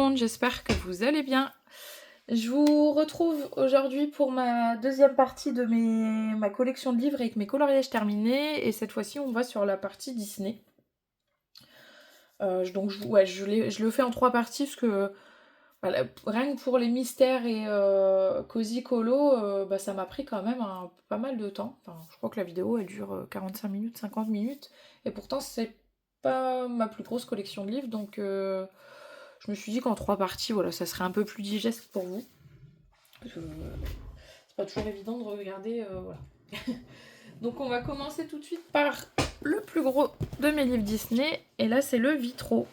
monde, j'espère que vous allez bien. Je vous retrouve aujourd'hui pour ma deuxième partie de ma collection de livres avec mes coloriages terminés. Et cette fois-ci, on va sur la partie Disney. Donc je le fais en 3 parties parce que voilà, rien que pour les mystères et Cozy Colo, ça m'a pris quand même pas mal de temps. Enfin, je crois que la vidéo elle dure 45 minutes, 50 minutes. Et pourtant, c'est pas ma plus grosse collection de livres. Donc je me suis dit qu'en 3 parties, voilà, ça serait un peu plus digeste pour vous. Parce que, c'est pas toujours évident de regarder. Voilà. Donc on va commencer tout de suite par le plus gros de mes livres Disney. Et là, c'est le Vitro.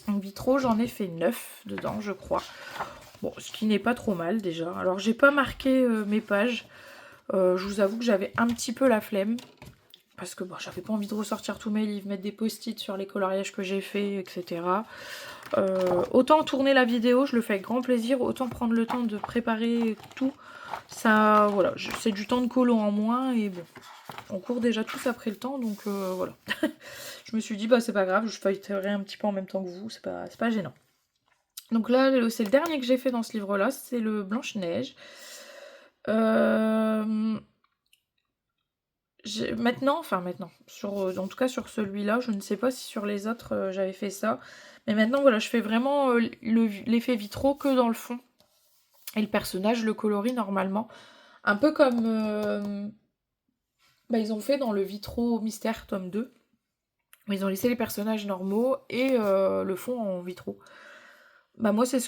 En vitro, j'en ai fait 9 dedans, je crois. Bon, ce qui n'est pas trop mal déjà. Alors, j'ai pas marqué mes pages. Je vous avoue que j'avais un petit peu la flemme. Parce que bon, j'avais pas envie de ressortir tous mes livres, mettre des post-it sur les coloriages que j'ai fait, etc. Autant tourner la vidéo, je le fais avec grand plaisir. Autant prendre le temps de préparer tout. Ça, voilà, c'est du temps de colo en moins. Et bon, on court déjà tous après le temps. Donc voilà. Je me suis dit, bah c'est pas grave, je feuilleterai un petit peu en même temps que vous. C'est pas gênant. Donc là, c'est le dernier que j'ai fait dans ce livre-là, c'est le Blanche-Neige. Maintenant, en tout cas sur celui-là, je ne sais pas si sur les autres j'avais fait ça. Mais maintenant, voilà, je fais vraiment l'effet vitro que dans le fond. Et le personnage le colorie normalement. Un peu comme ils ont fait dans le Vitro Mystère tome 2. Ils ont laissé les personnages normaux et le fond en vitro. Moi c'est ce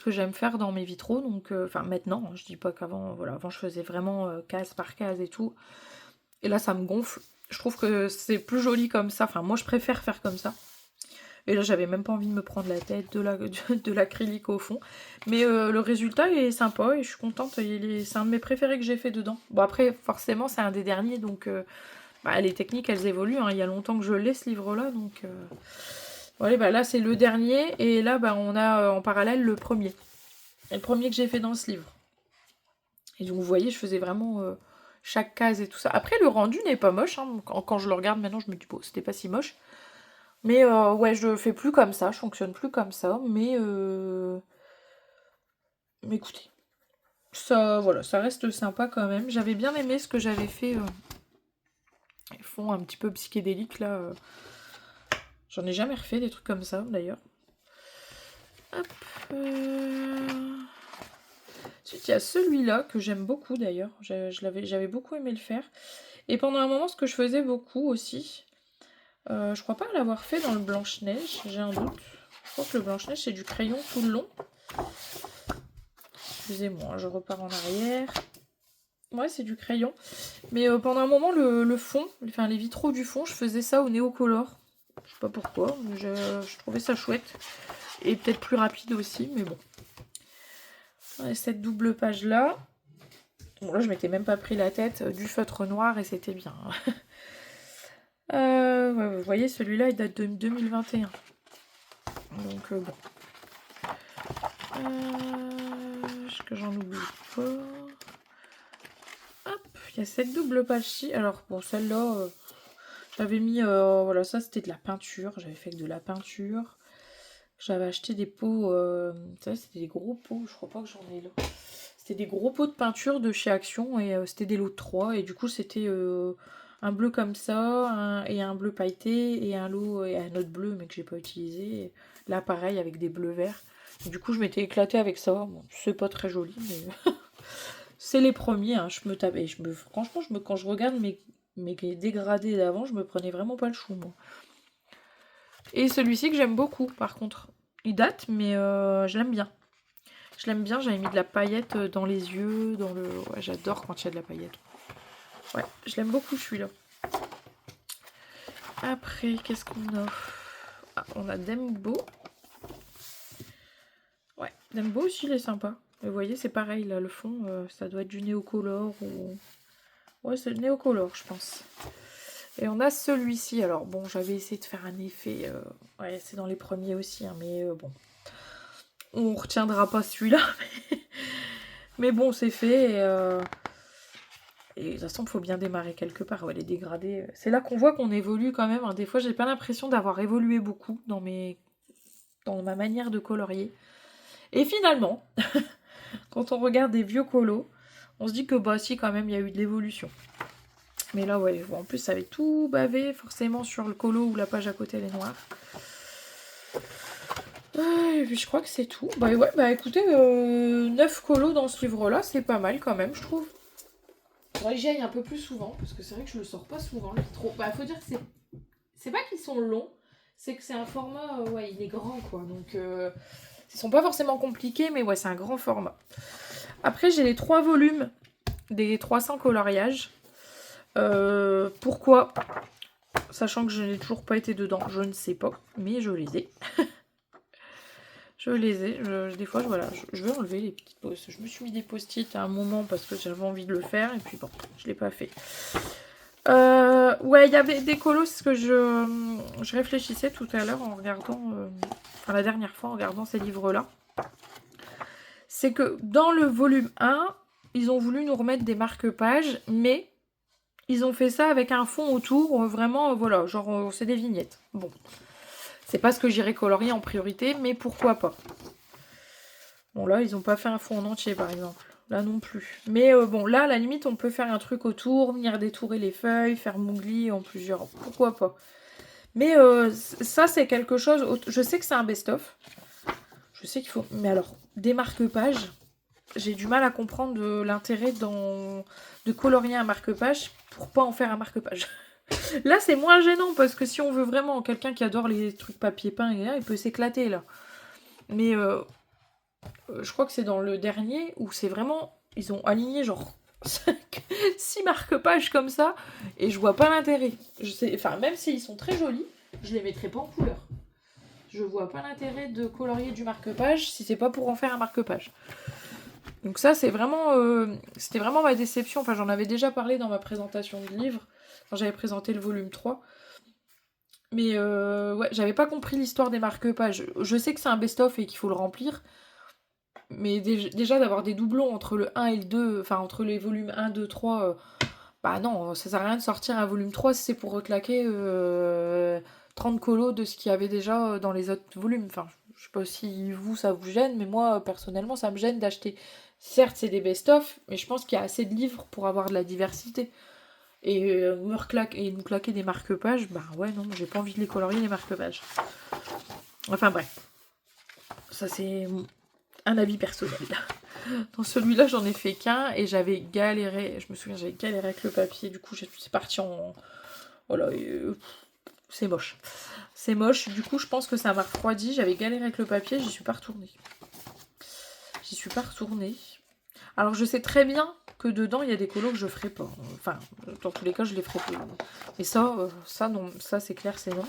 que j'aime faire dans mes vitraux. Donc maintenant, je dis pas qu'avant, voilà, avant je faisais vraiment case par case et tout. Et là ça me gonfle. Je trouve que c'est plus joli comme ça. Enfin moi je préfère faire comme ça. Et là j'avais même pas envie de me prendre la tête de l'acrylique au fond. Mais le résultat est sympa et je suis contente. C'est un de mes préférés que j'ai fait dedans. Bon après forcément c'est un des derniers donc les techniques elles évoluent. Hein. Il y a longtemps que je l'ai ce livre là donc... Voilà, là c'est le dernier et là on a en parallèle le premier. Et le premier que j'ai fait dans ce livre. Et donc vous voyez, je faisais vraiment chaque case et tout ça. Après le rendu n'est pas moche, hein. Quand je le regarde maintenant je me dis bon c'était pas si moche. Mais ouais je fais plus comme ça, je fonctionne plus comme ça. Mais écoutez, ça voilà, ça reste sympa quand même. J'avais bien aimé ce que j'avais fait. Ils font un petit peu psychédélique là. J'en ai jamais refait des trucs comme ça d'ailleurs. Hop. Ensuite, il y a celui-là que j'aime beaucoup d'ailleurs. J'avais beaucoup aimé le faire. Et pendant un moment, ce que je faisais beaucoup aussi, je crois pas l'avoir fait dans le Blanche-Neige, j'ai un doute. Je crois que le Blanche-Neige, c'est du crayon tout le long. Excusez-moi, je repars en arrière. Ouais, c'est du crayon. Mais pendant un moment, le fond, enfin les vitraux du fond, je faisais ça au néocolor. Je sais pas pourquoi, mais je trouvais ça chouette. Et peut-être plus rapide aussi, mais bon. Ouais, cette double page là. Bon là je m'étais même pas pris la tête, du feutre noir et c'était bien. Ouais, vous voyez celui-là il date de 2021. Donc bon. Est-ce que j'en oublie pas? Hop, il y a cette double page-ci. Alors bon celle-là, j'avais mis, voilà ça c'était de la peinture. J'avais fait de la peinture. J'avais acheté des pots, ça c'était des gros pots, je crois pas que j'en ai là. C'était des gros pots de peinture de chez Action et c'était des lots de 3 et du coup c'était un bleu comme ça et un bleu pailleté et un lot et un autre bleu mais que j'ai pas utilisé. Et là pareil avec des bleus verts. Et du coup je m'étais éclatée avec ça. Bon, c'est pas très joli mais c'est les premiers. Hein. Je me tapais, franchement quand je regarde mes dégradés d'avant, je me prenais vraiment pas le chou moi. Et celui-ci que j'aime beaucoup par contre. Il date mais je l'aime bien. Je l'aime bien, j'avais mis de la paillette dans les yeux, dans le... Ouais, j'adore quand il y a de la paillette. Ouais, je l'aime beaucoup celui-là. Après, qu'est-ce qu'on a? On a Dembo. Ouais, Dembo aussi, il est sympa. Vous voyez, c'est pareil, là, le fond, ça doit être du néocolor ou... Ouais, c'est le néocolor, je pense. Et on a celui-ci. Alors, bon, j'avais essayé de faire un effet... Ouais, c'est dans les premiers aussi, hein, mais bon. On retiendra pas celui-là. Mais bon, c'est fait et de toute façon, il faut bien démarrer quelque part. Ouais, les dégradés. C'est là qu'on voit qu'on évolue quand même. Hein. Des fois, j'ai pas l'impression d'avoir évolué beaucoup dans mes dans ma manière de colorier. Et finalement, quand on regarde des vieux colos, on se dit que bah si quand même il y a eu de l'évolution. Mais là ouais, en plus ça avait tout bavé forcément sur le colo où la page à côté elle est noire. Et puis je crois que c'est tout. Bah ouais, bah écoutez, 9 colos dans ce livre là, c'est pas mal quand même je trouve. Faudrait que j'y aille un peu plus souvent, parce que c'est vrai que je le sors pas souvent le vitro. Bah faut dire que c'est pas qu'ils sont longs, c'est que c'est un format, ouais il est grand quoi, donc ils sont pas forcément compliqués, mais ouais c'est un grand format. Après j'ai les 3 volumes des 300 coloriages. Pourquoi? Sachant que je n'ai toujours pas été dedans, je ne sais pas, mais je les ai. Je les ai. Des fois, voilà, je vais enlever les petites post-it. Je me suis mis des post-it à un moment parce que j'avais envie de le faire, et puis bon, je ne l'ai pas fait. Ouais, il y avait des colos, c'est ce que je réfléchissais tout à l'heure en regardant, enfin la dernière fois en regardant ces livres-là. C'est que dans le volume 1, ils ont voulu nous remettre des marque-pages, mais ils ont fait ça avec un fond autour, vraiment, voilà, genre c'est des vignettes. Bon, c'est pas ce que j'irais colorier en priorité, mais pourquoi pas. Bon là, ils n'ont pas fait un fond en entier par exemple. Là non plus. Mais bon, là, à la limite, on peut faire un truc autour, venir détourer les feuilles, faire Mowgli en plusieurs. Pourquoi pas. Mais ça, c'est quelque chose... Je sais que c'est un best-of. Je sais qu'il faut... Mais alors, des marque-pages, j'ai du mal à comprendre l'intérêt de colorier un marque-page pour pas en faire un marque-page. Là, c'est moins gênant parce que si on veut vraiment quelqu'un qui adore les trucs papier peint, il peut s'éclater là. Mais je crois que c'est dans le dernier où c'est vraiment... Ils ont aligné genre 6 marque-pages comme ça et je vois pas l'intérêt. Enfin, même s'ils sont très jolis, je les mettrai pas en couleur. Je vois pas l'intérêt de colorier du marque-page si c'est pas pour en faire un marque-page. Donc ça, c'est vraiment... c'était vraiment ma déception. Enfin, j'en avais déjà parlé dans ma présentation de livre, quand j'avais présenté le volume 3. Mais ouais, j'avais pas compris l'histoire des marque-pages. Je sais que c'est un best-of et qu'il faut le remplir. Mais déjà d'avoir des doublons entre le 1 et le 2, enfin entre les volumes 1, 2, 3, bah non, ça sert à rien de sortir un volume 3 si c'est pour reclaquer 30 colos de ce qu'il y avait déjà dans les autres volumes. Enfin, je sais pas si vous ça vous gêne, mais moi personnellement ça me gêne d'acheter. Certes, c'est des best-of, mais je pense qu'il y a assez de livres pour avoir de la diversité. Et nous claquer des marque-pages, bah ouais, non, j'ai pas envie de les colorier les marque-pages. Enfin bref. Ça c'est un avis personnel. Dans celui-là, j'en ai fait qu'un et j'avais galéré. Je me souviens, j'avais galéré avec le papier. Du coup, c'est parti en... Voilà, c'est moche. C'est moche. Du coup, je pense que ça m'a refroidi. J'avais galéré avec le papier, j'y suis pas retournée. J'y suis pas retournée. Alors, je sais très bien que dedans, il y a des colos que je ferai pas. Enfin, dans tous les cas, je les ferai pas. Mais ça non. Ça, c'est clair, c'est non.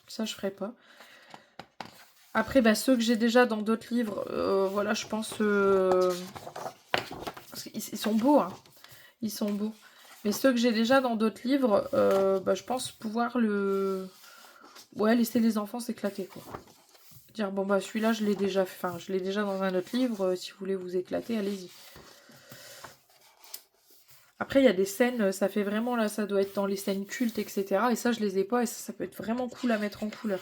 Ça, je ferai pas. Après, bah, ceux que j'ai déjà dans d'autres livres, voilà, je pense... ils sont beaux, hein. Ils sont beaux. Mais ceux que j'ai déjà dans d'autres livres, bah, je pense pouvoir ouais, laisser les enfants s'éclater, quoi. Dire, bon, bah, celui-là, je l'ai déjà fait. Enfin, je l'ai déjà dans un autre livre. Si vous voulez vous éclater, allez-y. Après, il y a des scènes, ça fait vraiment, là, ça doit être dans les scènes cultes, etc. Et ça, je les ai pas. Et ça peut être vraiment cool à mettre en couleur.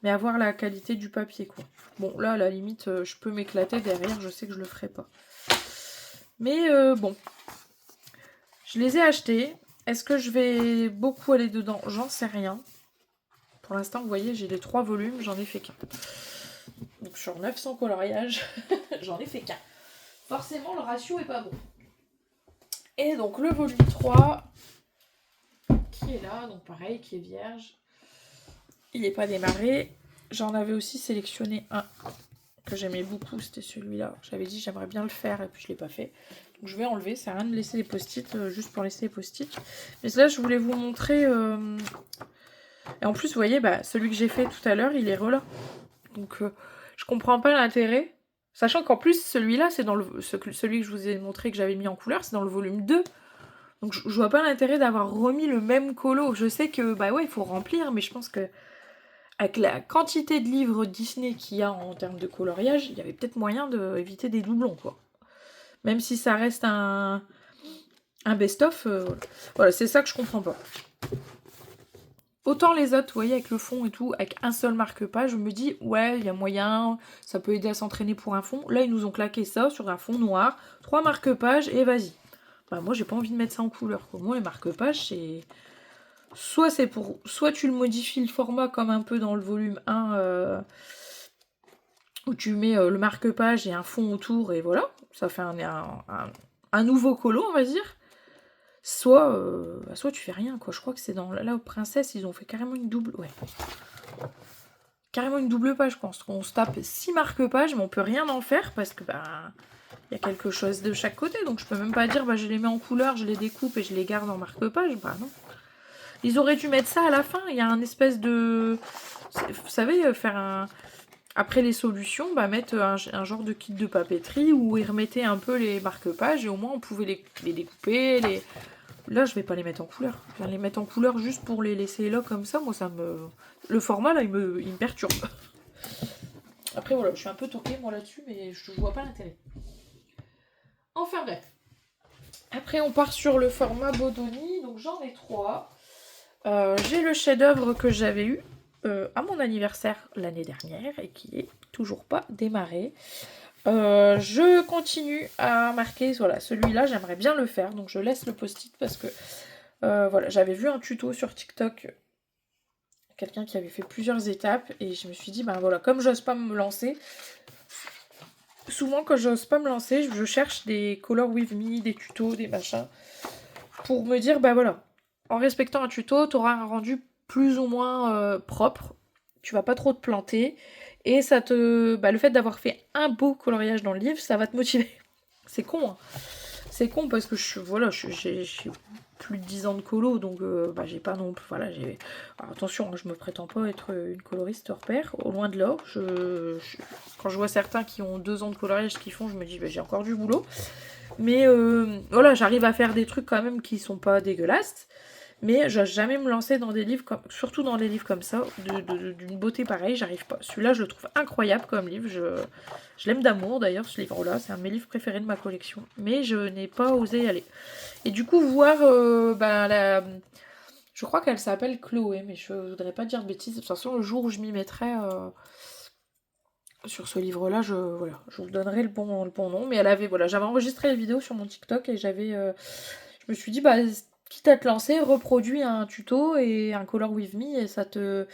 Mais avoir la qualité du papier, quoi. Bon, là, à la limite, je peux m'éclater derrière. Je sais que je le ferai pas. Mais bon. Je les ai achetés. Est-ce que je vais beaucoup aller dedans? J'en sais rien. Pour l'instant, vous voyez, j'ai les 3 volumes. J'en ai fait qu'un. Donc, sur 900 coloriages, j'en ai fait qu'un. Forcément, le ratio est pas bon. Et donc, le volume 3, qui est là. Donc, pareil, qui est vierge. Il n'est pas démarré. J'en avais aussi sélectionné un que j'aimais beaucoup, c'était celui-là. J'avais dit j'aimerais bien le faire et puis je ne l'ai pas fait. Donc je vais enlever, ça sert à rien de laisser les post-it juste pour laisser les post-it. Mais là, je voulais vous montrer... Et en plus, vous voyez, bah, celui que j'ai fait tout à l'heure, il est relâ. Donc je comprends pas l'intérêt. Sachant qu'en plus, celui-là, c'est dans celui que je vous ai montré que j'avais mis en couleur, c'est dans le volume 2. Donc je vois pas l'intérêt d'avoir remis le même colo. Je sais que, bah ouais, il faut remplir, mais je pense que avec la quantité de livres Disney qu'il y a en termes de coloriage, il y avait peut-être moyen d'éviter des doublons, quoi. Même si ça reste un best-of, voilà, c'est ça que je comprends pas. Autant les autres, vous voyez, avec le fond et tout, avec un seul marque-page, je me dis, ouais, il y a moyen, ça peut aider à s'entraîner pour un fond. Là, ils nous ont claqué ça sur un fond noir, 3 marque-pages et vas-y. Bah, moi, j'ai pas envie de mettre ça en couleur, quoi. Moi, les marque-pages, c'est... Soit tu le modifies le format comme un peu dans le volume 1, où tu mets le marque-page et un fond autour, et voilà. Ça fait un nouveau colo, on va dire. Soit tu fais rien, quoi. Je crois que c'est dans... Là, aux princesses, ils ont fait carrément une double... Ouais. Carrément une double page, je pense. On se tape 6 marque-pages, mais on peut rien en faire, parce que, bah... Il y a quelque chose de chaque côté, donc je peux même pas dire, bah, je les mets en couleur, je les découpe et je les garde en marque-page. Bah, non. Ils auraient dû mettre ça à la fin. Il y a un espèce de... Vous savez, faire un... Après les solutions, bah, mettre un genre de kit de papeterie où ils remettaient un peu les marque-pages et au moins on pouvait les découper. Là, je vais pas les mettre en couleur. Je vais les mettre en couleur juste pour les laisser là comme ça. Moi, ça me... Le format, là, il me perturbe. Après, voilà, je suis un peu toquée, moi, là-dessus, mais je vois pas l'intérêt. Enfin, bref. Après, on part sur le format Bodoni. Donc, j'en ai 3. J'ai le chef-d'œuvre que j'avais eu à mon anniversaire l'année dernière et qui est toujours pas démarré. Je continue à marquer, voilà, celui-là j'aimerais bien le faire, donc je laisse le post-it parce que voilà, j'avais vu un tuto sur TikTok, quelqu'un qui avait fait plusieurs étapes et je me suis dit, ben voilà, comme j'ose pas me lancer, souvent quand j'ose pas me lancer, je cherche des Color With Me, des tutos, des machins, pour me dire, ben voilà, en respectant un tuto, tu auras un rendu plus ou moins propre, tu vas pas trop te planter, et ça te... Bah, le fait d'avoir fait un beau coloriage dans le livre, ça va te motiver. C'est con, hein. C'est con parce que j'ai plus de 10 ans de colo, donc bah, j'ai pas non plus... Voilà, j'ai... Alors, attention, hein, je me prétends pas être une coloriste hors pair, au loin de là. Quand je vois certains qui ont 2 ans de coloriage qui font, je me dis, bah, j'ai encore du boulot. Mais voilà, j'arrive à faire des trucs quand même qui sont pas dégueulasses. Mais je n'ose jamais me lancer dans des livres, surtout dans des livres comme ça, d'une beauté pareille, j'arrive pas. Celui-là, je le trouve incroyable comme livre. Je l'aime d'amour d'ailleurs, ce livre-là. C'est un de mes livres préférés de ma collection. Mais je n'ai pas osé y aller. Et du coup, voir je crois qu'elle s'appelle Chloé, mais je voudrais pas dire de bêtises. De toute façon, le jour où je m'y mettrai sur ce livre-là, je vous donnerai le bon nom. Mais j'avais enregistré la vidéo sur mon TikTok et je me suis dit, bah, quitte à te lancer, reproduis un tuto et un Color With Me et ça te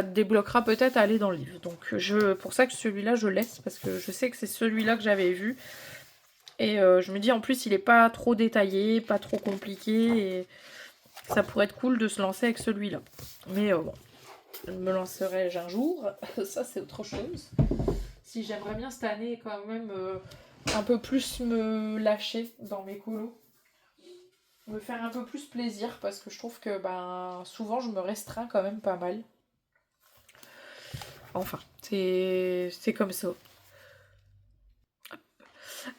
débloquera peut-être à aller dans le livre. Donc pour ça que celui-là je laisse parce que je sais que c'est celui-là que j'avais vu. Et je me dis en plus il est pas trop détaillé, pas trop compliqué et ça pourrait être cool de se lancer avec celui-là. Mais bon, je me lancerai un jour, ça c'est autre chose. Si j'aimerais bien cette année quand même un peu plus me lâcher dans mes colos. Me faire un peu plus plaisir parce que je trouve que souvent je me restreins quand même pas mal. Enfin, c'est comme ça.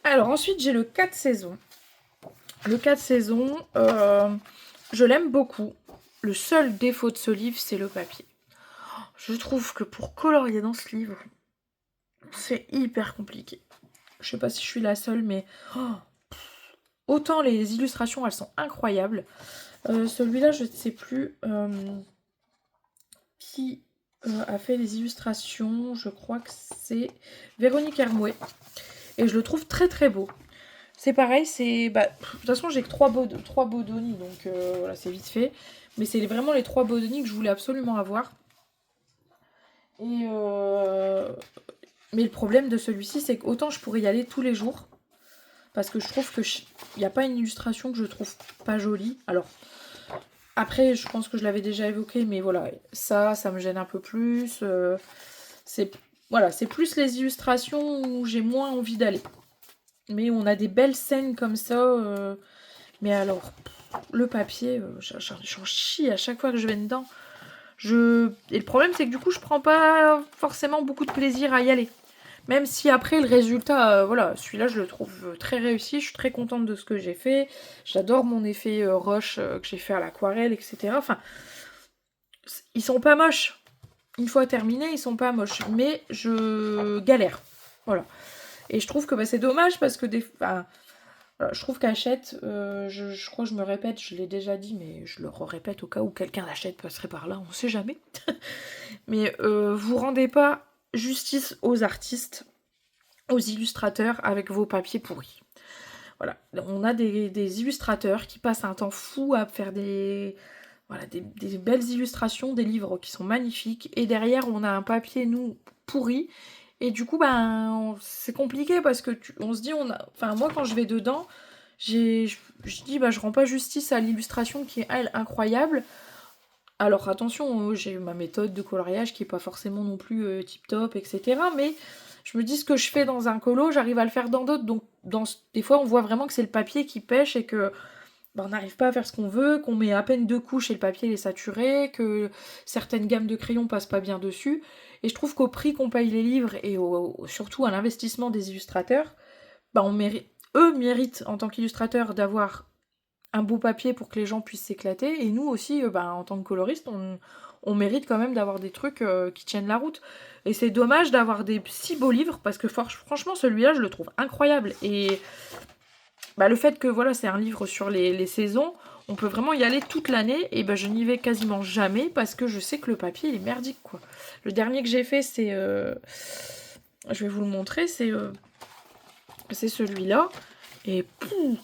Alors ensuite j'ai le 4 saisons. Le 4 saisons, je l'aime beaucoup. Le seul défaut de ce livre, c'est le papier. Je trouve que pour colorier dans ce livre, c'est hyper compliqué. Je sais pas si je suis la seule, mais autant les illustrations, elles sont incroyables. Celui-là, je ne sais plus qui a fait les illustrations. Je crois que c'est Véronique Hermouet. Et je le trouve très très beau. C'est pareil, c'est... de toute façon, j'ai que 3 Bodoni, donc voilà, c'est vite fait. Mais c'est vraiment les 3 Bodoni que je voulais absolument avoir. Et mais le problème de celui-ci, c'est qu'autant je pourrais y aller tous les jours. Parce que je trouve que il n'y a pas une illustration que je trouve pas jolie. Alors, après, je pense que je l'avais déjà évoqué, mais voilà, ça me gêne un peu plus. C'est plus les illustrations où j'ai moins envie d'aller. Mais on a des belles scènes comme ça. Mais alors, le papier, j'en chie à chaque fois que je vais dedans. Et le problème, c'est que du coup, je prends pas forcément beaucoup de plaisir à y aller. Même si après, le résultat, celui-là, je le trouve très réussi. Je suis très contente de ce que j'ai fait. J'adore mon effet roche que j'ai fait à l'aquarelle, etc. Enfin, ils sont pas moches. Une fois terminés, ils sont pas moches. Mais je galère. Voilà. Et je trouve que c'est dommage parce que Voilà, je trouve qu'Hachette, je crois que je me répète, je l'ai déjà dit, mais je le répète au cas où quelqu'un d'Hachette passerait par là, on sait jamais. Mais vous rendez pas justice aux artistes, aux illustrateurs avec vos papiers pourris. Voilà, on a des illustrateurs qui passent un temps fou à faire voilà, des belles illustrations, des livres qui sont magnifiques, et derrière on a un papier, nous, pourri, et du coup, ben, c'est compliqué parce que on se dit, enfin, moi quand je vais dedans, je dis, bah, je rends pas justice à l'illustration qui est, elle, incroyable. Alors attention, j'ai ma méthode de coloriage qui est pas forcément non plus tip top, etc. Mais je me dis ce que je fais dans un colo, j'arrive à le faire dans d'autres. Donc des fois, on voit vraiment que c'est le papier qui pêche et que on n'arrive pas à faire ce qu'on veut, qu'on met à peine 2 couches et le papier est saturé, que certaines gammes de crayons passent pas bien dessus. Et je trouve qu'au prix qu'on paye les livres et surtout à l'investissement des illustrateurs, bah eux méritent en tant qu'illustrateurs d'avoir un beau papier pour que les gens puissent s'éclater. Et nous aussi, bah, en tant que coloriste, on mérite quand même d'avoir des trucs qui tiennent la route. Et c'est dommage d'avoir des si beaux livres, parce que franchement, celui-là, je le trouve incroyable. Et bah, le fait que voilà, c'est un livre sur les saisons, on peut vraiment y aller toute l'année, et bah, je n'y vais quasiment jamais, parce que je sais que le papier, il est merdique, quoi. Le dernier que j'ai fait, c'est... je vais vous le montrer, c'est celui-là. Et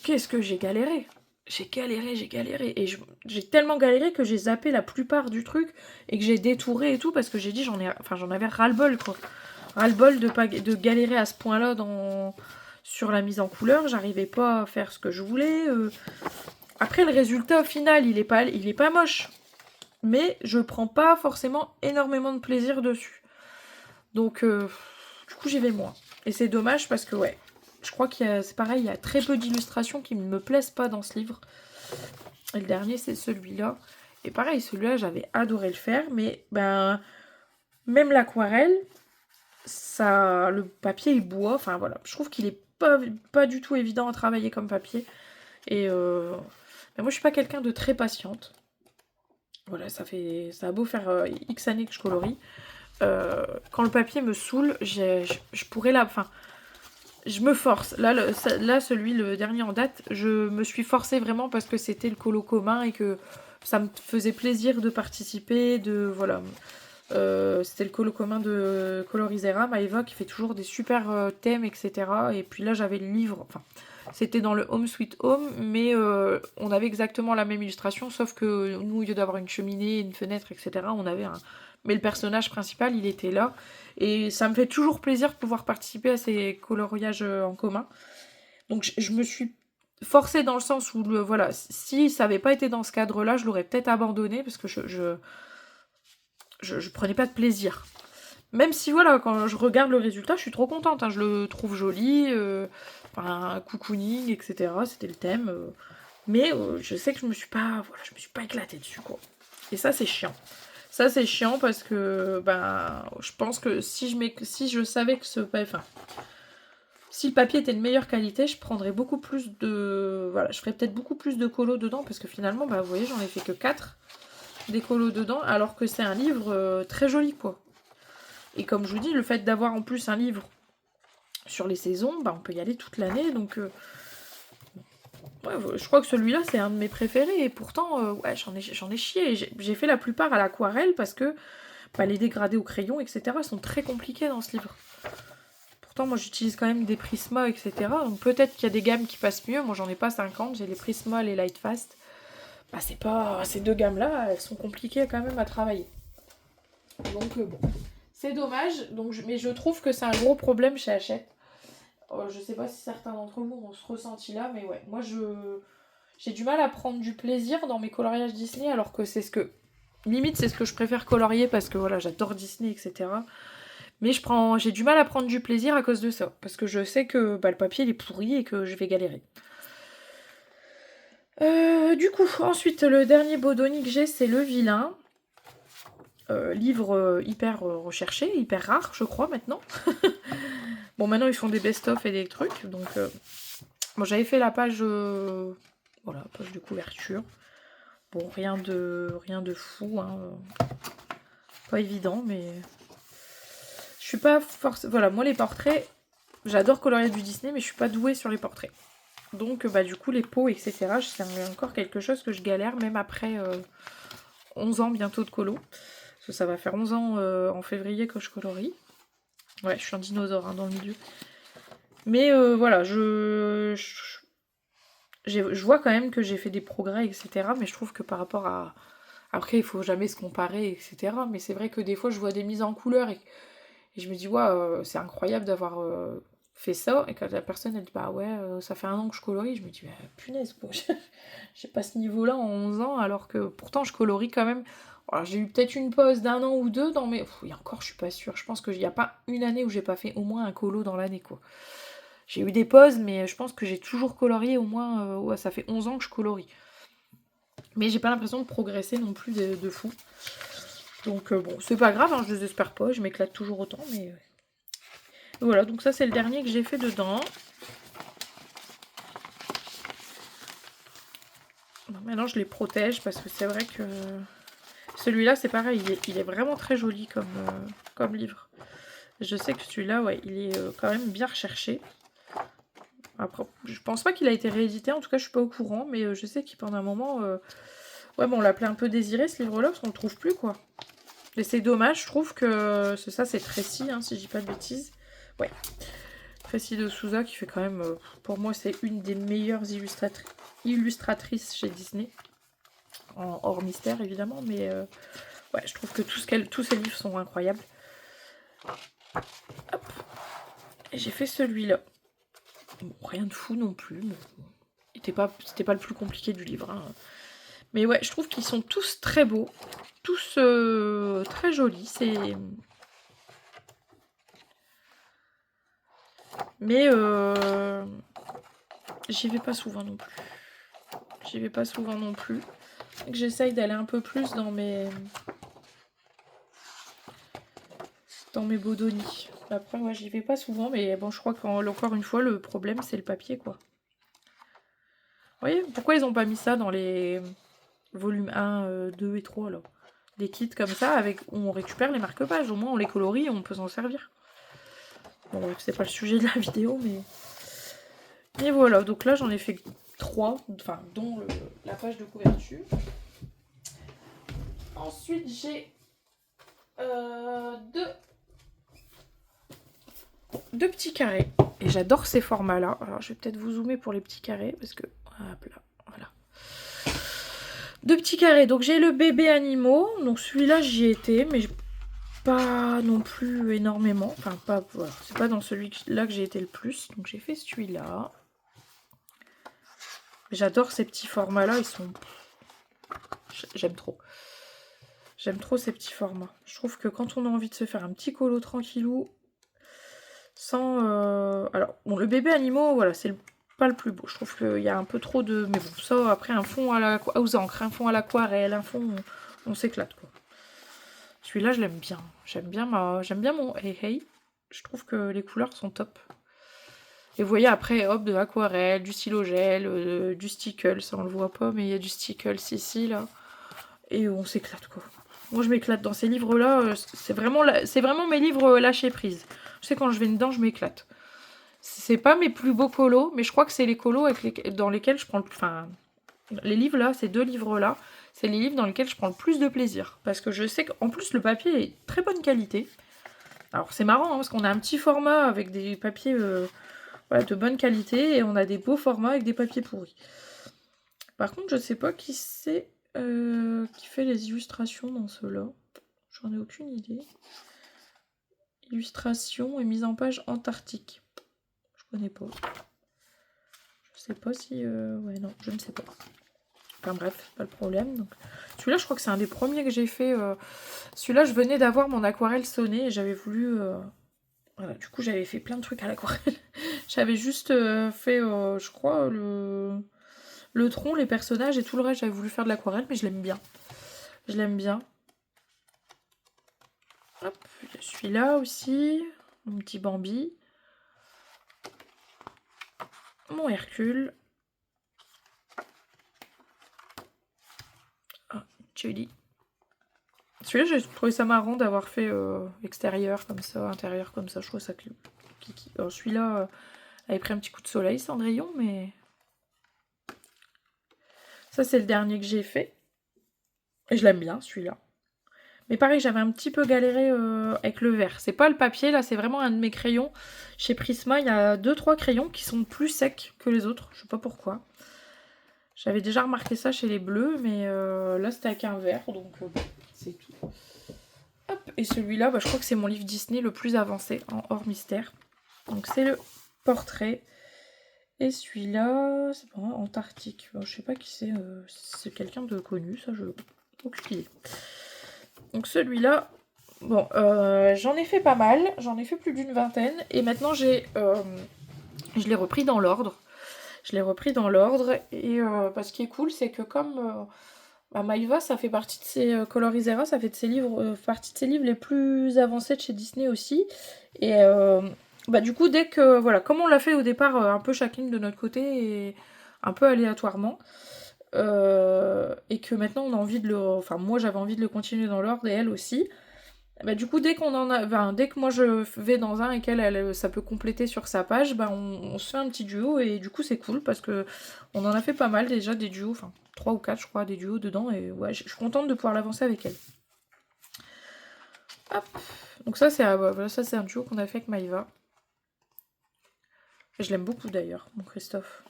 qu'est-ce que j'ai galéré! J'ai galéré. Et j'ai tellement galéré que j'ai zappé la plupart du truc et que j'ai détouré et tout parce que j'ai dit j'en avais ras-le-bol, quoi. Ras-le-bol de galérer à ce point-là sur la mise en couleur. J'arrivais pas à faire ce que je voulais. Après, le résultat au final, il est pas moche. Mais je prends pas forcément énormément de plaisir dessus. Donc, du coup, j'y vais moins. Et c'est dommage parce que, ouais, je crois c'est pareil, il y a très peu d'illustrations qui ne me plaisent pas dans ce livre. Et le dernier, c'est celui-là. Et pareil, celui-là, j'avais adoré le faire, mais ben, même l'aquarelle, le papier est bois. Enfin voilà, je trouve qu'il est pas du tout évident à travailler comme papier. Et mais moi, je suis pas quelqu'un de très patiente. Voilà, ça a beau faire X années que je colorie. Quand le papier me saoule, je pourrais enfin, je me force. Là, le dernier en date, je me suis forcée vraiment parce que c'était le colo commun et que ça me faisait plaisir de participer, voilà. C'était le colo commun de Colorisera, Maëva, qui fait toujours des super thèmes, etc. Et puis là, j'avais le livre, enfin, c'était dans le Home Sweet Home, mais on avait exactement la même illustration, sauf que nous, au lieu d'avoir une cheminée, une fenêtre, etc., on avait un... Mais le personnage principal, il était là. Et ça me fait toujours plaisir de pouvoir participer à ces coloriages en commun. Donc je me suis forcée dans le sens où, voilà, si ça n'avait pas été dans ce cadre-là, je l'aurais peut-être abandonné parce que je prenais pas de plaisir. Même si, voilà, quand je regarde le résultat, je suis trop contente. Hein, je le trouve joli, un cocooning, etc. C'était le thème. Mais je sais que je me suis pas éclatée dessus, quoi. Et ça, c'est chiant. Ça, c'est chiant parce que ben, je pense que si je savais que si le papier était de meilleure qualité, je prendrais beaucoup plus de... Voilà, je ferais peut-être beaucoup plus de colos dedans parce que finalement, bah, vous voyez, j'en ai fait que 4 des colos dedans alors que c'est un livre très joli, quoi. Et comme je vous dis, le fait d'avoir en plus un livre sur les saisons, bah, on peut y aller toute l'année, donc... Ouais, je crois que celui-là, c'est un de mes préférés. Et pourtant, ouais, j'en ai chié. J'ai fait la plupart à l'aquarelle parce que bah, les dégradés au crayon, etc., sont très compliqués dans ce livre. Pourtant, moi, j'utilise quand même des Prisma, etc. Donc peut-être qu'il y a des gammes qui passent mieux. Moi, j'en ai pas 50. J'ai les Prisma, les Lightfast. Bah, c'est pas... Ces deux gammes-là, elles sont compliquées quand même à travailler. Donc, bon. C'est dommage. Mais je trouve que c'est un gros problème chez Hachette. Je sais pas si certains d'entre vous ont ce ressenti là, mais ouais, moi j'ai du mal à prendre du plaisir dans mes coloriages Disney, alors que limite c'est ce que je préfère colorier parce que voilà, j'adore Disney, etc. Mais j'ai du mal à prendre du plaisir à cause de ça, parce que je sais que bah, le papier il est pourri et que je vais galérer. Du coup, ensuite, le dernier Bodoni que j'ai, c'est Le Vilain. Livre hyper recherché, hyper rare, je crois, maintenant. Bon, maintenant, ils font des best-of et des trucs, donc... Bon, j'avais fait la page... Voilà, page de couverture. Bon, rien de fou, hein. Pas évident, mais... Je suis pas forcément... Voilà, moi, les portraits... J'adore colorier du Disney, mais je suis pas douée sur les portraits. Donc bah du coup les peaux etc. c'est encore quelque chose que je galère même après 11 ans bientôt de colo. Parce que ça va faire 11 ans en février que je colorie. Ouais, je suis un dinosaure hein, dans le milieu. Mais voilà, je vois quand même que j'ai fait des progrès, etc. Mais je trouve que par rapport à... Après, il faut jamais se comparer, etc. Mais c'est vrai que des fois, je vois des mises en couleur et je me dis, ouais, c'est incroyable d'avoir fait ça. Et quand la personne, elle dit, bah ouais, ça fait 1 an que je colorie, je me dis, bah, punaise, quoi. J'ai pas ce niveau-là en 11 ans, alors que pourtant, je colorie quand même. Alors, j'ai eu peut-être une pause d'1 an ou deux dans mes... Et encore, je suis pas sûre. Je pense qu'il n'y a pas une année où j'ai pas fait au moins un colo dans l'année, quoi. J'ai eu des pauses, mais je pense que j'ai toujours colorié au moins... ouais, ça fait 11 ans que je colorie. Mais j'ai pas l'impression de progresser non plus de fou. Donc bon, c'est pas grave, hein, je désespère pas, je m'éclate toujours autant, mais... Voilà, donc ça c'est le dernier que j'ai fait dedans. Bon, maintenant je les protège parce que c'est vrai que... Celui-là c'est pareil, il est vraiment très joli comme livre. Je sais que celui-là, ouais, il est quand même bien recherché. Après, je pense pas qu'il a été réédité, en tout cas je suis pas au courant, mais je sais qu'il pendant un moment... Ouais, bon, on l'appelait un peu désiré ce livre-là, parce qu'on le trouve plus, quoi. Et c'est dommage, je trouve que... Ça, c'est Tracy, hein, si je dis pas de bêtises. Ouais. Tracy de Souza, qui fait quand même... pour moi, c'est une des meilleures illustratrices chez Disney. Hors mystère, évidemment, mais... ouais, je trouve que tous ses livres sont incroyables. Hop. Et j'ai fait celui-là. Bon, rien de fou non plus, mais... C'était pas le plus compliqué du livre, hein. Mais ouais, je trouve qu'ils sont tous très beaux. Tous très jolis. Mais j'y vais pas souvent non plus. J'y vais pas souvent non plus. Et que j'essaye d'aller un peu plus dans mes Bodoni. Après, moi, j'y vais pas souvent, mais bon, je crois qu'encore une fois, le problème, c'est le papier, quoi. Vous voyez, pourquoi ils ont pas mis ça dans les volumes 1, 2 et 3, là? Des kits comme ça, avec où on récupère les marque-pages. Au moins, on les colorie et on peut s'en servir. Bon, bref, c'est pas le sujet de la vidéo, mais... Et voilà, donc là, j'en ai fait 3, enfin, dont la page de couverture. Ensuite, j'ai deux petits carrés. Et j'adore ces formats-là. Alors, je vais peut-être vous zoomer pour les petits carrés, parce que... Hop là, voilà. 2 petits carrés. Donc, j'ai le bébé animaux. Donc, celui-là, j'y étais, mais pas non plus énormément. Enfin, pas... Voilà. C'est pas dans celui-là que j'ai été le plus. Donc, j'ai fait celui-là. J'adore ces petits formats-là. Ils sont... J'aime trop. J'aime trop ces petits formats. Je trouve que quand on a envie de se faire un petit colo tranquillou, sans... Alors, bon, le bébé animaux, voilà, c'est pas le plus beau. Je trouve qu'il y a un peu trop de... Mais bon, ça, après, un fond aux encres, un fond à l'aquarelle, un fond... On s'éclate, quoi. Celui-là, je l'aime bien. J'aime bien mon Hey Hey. Je trouve que les couleurs sont top. Et vous voyez, après, hop, de l'aquarelle, du stylo gel, du stickle. Ça, on le voit pas, mais il y a du stickle ici, là. Et on s'éclate, quoi. Moi, je m'éclate dans ces livres-là. C'est vraiment mes livres lâcher prise. Je sais, quand je vais dedans, je m'éclate. C'est pas mes plus beaux colos, mais je crois que c'est les colos dans lesquels je prends le... Enfin, les livres là, ces 2 livres-là, c'est les livres dans lesquels je prends le plus de plaisir. Parce que je sais qu'en plus, le papier est très bonne qualité. Alors, c'est marrant, hein, parce qu'on a un petit format avec des papiers voilà, de bonne qualité, et on a des beaux formats avec des papiers pourris. Par contre, je sais pas qui c'est qui fait les illustrations dans ceux-là. J'en ai aucune idée. Illustration et mise en page Antarctique. Je connais pas. Je sais pas si... Ouais, non, je ne sais pas. Enfin bref, pas le problème. Donc... Celui-là, je crois que c'est un des premiers que j'ai fait. Celui-là, je venais d'avoir mon aquarelle sonnée et j'avais voulu... Voilà, du coup, j'avais fait plein de trucs à l'aquarelle. J'avais juste fait, je crois, le tronc, les personnages et tout le reste. J'avais voulu faire de l'aquarelle, mais je l'aime bien. Je l'aime bien. Hop, celui-là aussi. Mon petit Bambi. Mon Hercule. Ah, joli. Celui-là, j'ai trouvé ça marrant d'avoir fait extérieur comme ça, intérieur comme ça. Je trouve ça kiki. Alors celui-là avait pris un petit coup de soleil, Cendrillon, mais Ça, c'est le dernier que j'ai fait. Et je l'aime bien, celui-là. Mais pareil, j'avais un petit peu galéré avec le vert. C'est pas le papier, là, c'est vraiment un de mes crayons. Chez Prisma, il y a 2-3 crayons qui sont plus secs que les autres. Je sais pas pourquoi. J'avais déjà remarqué ça chez les bleus, mais là, c'était avec un vert, donc bon, c'est tout. Hop, et celui-là, bah, je crois que c'est mon livre Disney le plus avancé en hors mystère. Donc c'est le portrait. Et celui-là, c'est pas Antarctique. Bon, je sais pas qui c'est. C'est quelqu'un de connu, ça, je aucune idée. Donc celui-là, bon, j'en ai fait pas mal. J'en ai fait plus d'une vingtaine. Et maintenant, je l'ai repris dans l'ordre. Je l'ai repris dans l'ordre. Et ce qui est cool, c'est que comme Maïva, ça fait partie de ses Colorizera, ça fait de ses livres, partie de ses livres les plus avancés de chez Disney aussi. Et du coup, dès que voilà, comme on l'a fait au départ, un peu chacune de notre côté et un peu aléatoirement, et que maintenant on a envie de le, enfin moi j'avais envie de le continuer dans l'ordre et elle aussi. Bah, du coup, dès qu'on en a, dès que moi je vais dans un et qu'elle, ça peut compléter sur sa page, on se fait un petit duo et du coup c'est cool parce que on en a fait pas mal déjà des duos, enfin 3 ou 4 je crois, des duos dedans et ouais, je suis contente de pouvoir l'avancer avec elle. Hop. Donc ça c'est voilà, ça c'est un duo qu'on a fait avec Maïva. Je l'aime beaucoup d'ailleurs, mon Christophe.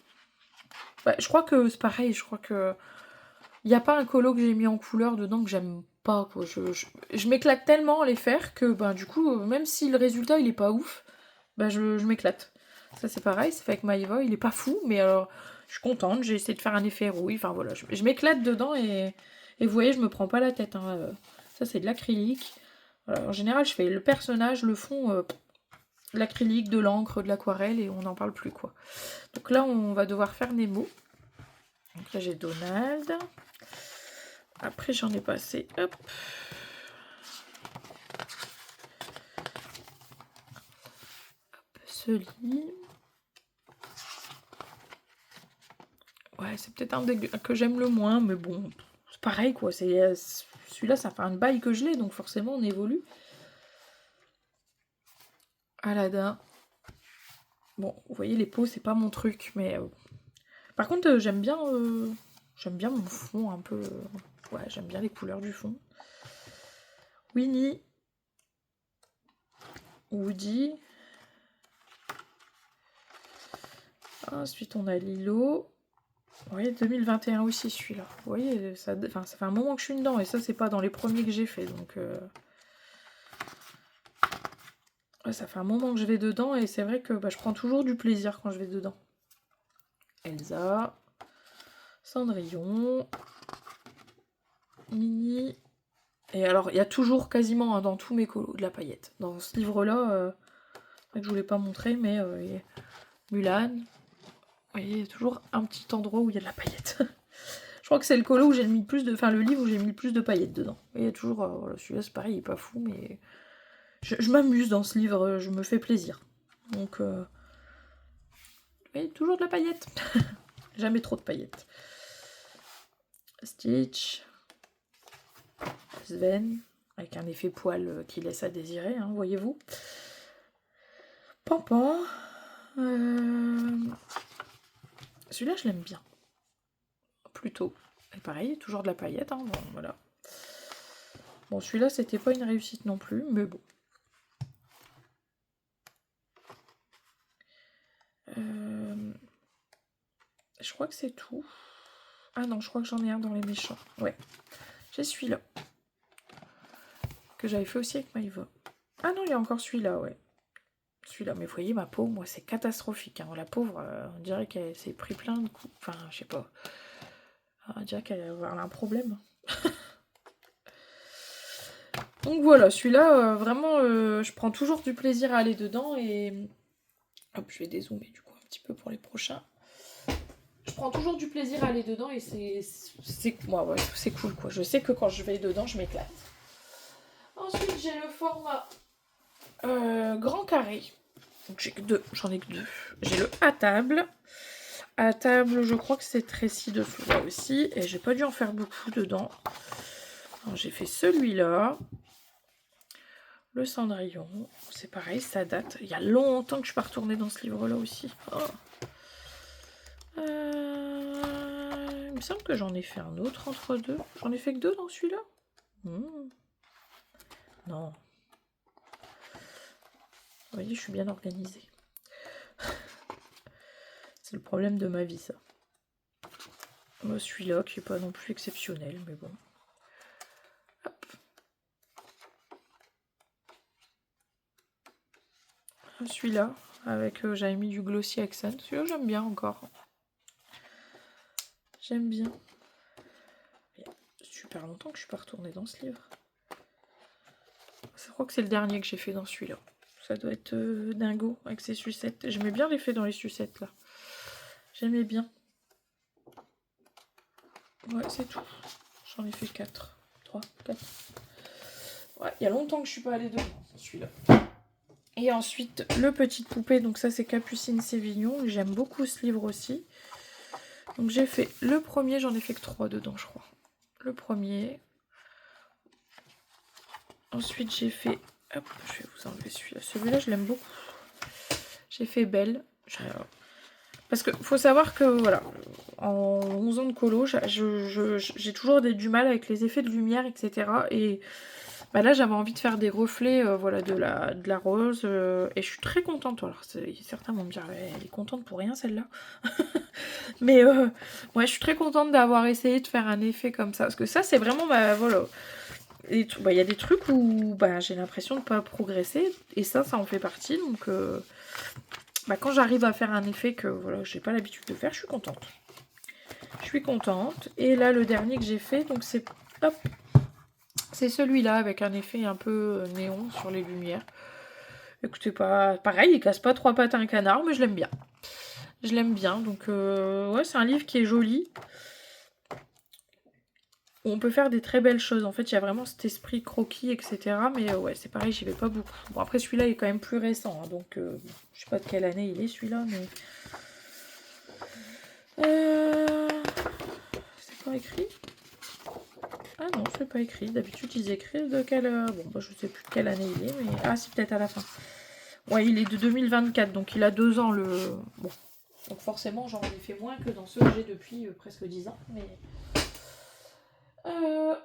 Ouais, je crois que c'est pareil, je crois que il n'y a pas un colo que j'ai mis en couleur dedans que j'aime pas, quoi. Je m'éclate tellement à les faire que du coup, même si le résultat il est pas ouf, je m'éclate. Ça c'est pareil, c'est fait avec Maïva, il est pas fou, mais alors je suis contente, j'ai essayé de faire un effet rouille, enfin voilà, je m'éclate dedans et vous voyez, je me prends pas la tête. Hein. Ça c'est de l'acrylique. Voilà, en général, je fais le personnage, le fond, de l'acrylique, de l'encre, de l'aquarelle et on n'en parle plus quoi. Donc là, on va devoir faire Nemo. Donc là, j'ai Donald. Après, j'en ai passé. Hop. Ce lit. Ouais, c'est peut-être un des que j'aime le moins, mais bon, c'est pareil quoi. Celui-là, ça fait un bail que je l'ai, donc forcément, on évolue. Aladdin. Bon, vous voyez, les peaux, c'est pas mon truc, mais par contre, j'aime bien mon fond un peu. Ouais, j'aime bien les couleurs du fond. Winnie. Woody. Ensuite, on a Lilo. Vous voyez, 2021 aussi, celui-là. Vous voyez, ça fait un moment que je suis dedans, et ça, c'est pas dans les premiers que j'ai fait, donc... Ouais, ça fait un moment que je vais dedans, et c'est vrai que je prends toujours du plaisir quand je vais dedans. Elsa. Cendrillon. Minnie. Et alors, il y a toujours quasiment dans tous mes colos de la paillette. Dans ce livre-là, c'est vrai que je voulais pas montrer, mais Mulan. Vous voyez, il y a toujours un petit endroit où il y a de la paillette. Je crois que c'est le colo où j'ai mis le plus de... Enfin, le livre où j'ai mis le plus de paillettes dedans. Et il y a toujours... voilà, celui-là, c'est pareil, il est pas fou, mais... Je m'amuse dans ce livre, je me fais plaisir. Donc... Oui, toujours de la paillette. Jamais trop de paillettes. Stitch. Sven. Avec un effet poil qui laisse à désirer, hein, voyez-vous. Pampan. Celui-là, je l'aime bien. Plutôt. Et pareil, toujours de la paillette, hein, bon, voilà. Bon, celui-là, c'était pas une réussite non plus, mais bon. Je crois que c'est tout. Ah non, je crois que j'en ai un dans les méchants. Ouais. J'ai celui-là. Que j'avais fait aussi avec Maïva. Ah non, il y a encore celui-là, ouais. Celui-là, mais vous voyez, ma peau, moi, c'est catastrophique. Hein. La pauvre, on dirait qu'elle s'est pris plein de coups. Enfin, je sais pas. On dirait qu'elle a un problème. Donc voilà, celui-là, vraiment, je prends toujours du plaisir à aller dedans et... Hop, je vais dézoomer du coup un petit peu pour les prochains. Je prends toujours du plaisir à aller dedans et c'est cool quoi. Je sais que quand je vais dedans, je m'éclate. Ensuite, j'ai le format grand carré. Donc j'ai que deux, j'en ai que deux. J'ai le à table. À table, je crois que c'est Tracy dessous là aussi. Et j'ai pas dû en faire beaucoup dedans. J'ai fait celui-là. Le Cendrillon. C'est pareil, ça date. Il y a longtemps que je suis pas retournée dans ce livre-là aussi. Oh. me semble que j'en ai fait un autre entre deux. J'en ai fait que deux dans celui-là. Non. Vous voyez, je suis bien organisée. C'est le problème de ma vie, ça. Celui-là, qui n'est pas non plus exceptionnel, mais bon. Hop. Celui-là, avec j'avais mis du Glossy Accent. Celui-là, j'aime bien encore. J'aime bien. Il y a super longtemps que je suis pas retournée dans ce livre. Je crois que c'est le dernier que j'ai fait dans celui-là. Ça doit être dingo avec ses sucettes. J'aimais bien l'effet dans les sucettes, là. J'aimais bien. Ouais, c'est tout. J'en ai fait 4. 3, 4. Ouais, il y a longtemps que je suis pas allée dedans, celui-là. Et ensuite, le Petite Poupée. Donc ça, c'est Capucine Sévignon. J'aime beaucoup ce livre aussi. Donc j'ai fait le premier. J'en ai fait que 3 dedans, je crois. Le premier. Ensuite, j'ai fait... Hop, je vais vous enlever celui-là. Celui-là, je l'aime beaucoup. J'ai fait Belle. Parce que faut savoir que, voilà, en 11 ans de colo, j'ai toujours du mal avec les effets de lumière, etc. Et bah là, j'avais envie de faire des reflets voilà, de la rose. Et je suis très contente. Alors, certains vont me dire, elle est contente pour rien, celle-là. Mais ouais, je suis très contente d'avoir essayé de faire un effet comme ça. Parce que ça, c'est vraiment, voilà... Il y a des trucs où j'ai l'impression de ne pas progresser. Et ça en fait partie. Donc... quand j'arrive à faire un effet que voilà, j'ai pas l'habitude de faire, je suis contente. Je suis contente. Et là, le dernier que j'ai fait, donc c'est celui-là avec un effet un peu néon sur les lumières. Écoutez, pareil, il casse pas 3 pattes à un canard, mais je l'aime bien. Je l'aime bien. Donc, ouais, c'est un livre qui est joli. On peut faire des très belles choses. En fait, il y a vraiment cet esprit croquis, etc. Mais ouais, c'est pareil, j'y vais pas beaucoup. Bon, après, celui-là est quand même plus récent. Hein, donc, je sais pas de quelle année il est, celui-là, mais... C'est pas écrit? Ah non, c'est pas écrit. D'habitude, ils écrivent de quelle... Bon, je sais plus de quelle année il est, mais... Ah, si, peut-être à la fin. Ouais, il est de 2024, donc il a 2 ans, le... Bon. Donc forcément, j'en ai fait moins que dans ceux que j'ai depuis presque 10 ans, mais...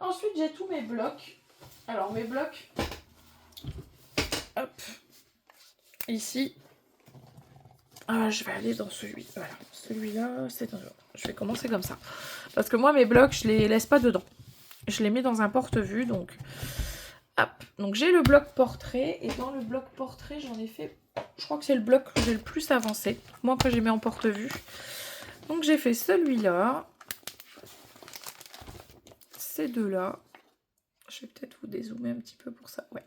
Ensuite, j'ai tous mes blocs. Alors, mes blocs... Hop. Ici. Ah, je vais aller dans celui... Voilà. Celui-là, c'est... Je vais commencer comme ça. Parce que moi, mes blocs, je les laisse pas dedans. Je les mets dans un porte-vue, donc... Hop. Donc, j'ai le bloc portrait. Et dans le bloc portrait, j'en ai fait... Je crois que c'est le bloc que j'ai le plus avancé. Moi, que j'ai mis en porte-vue. Donc, j'ai fait celui-là. Ces deux-là. Je vais peut-être vous dézoomer un petit peu pour ça. Ouais,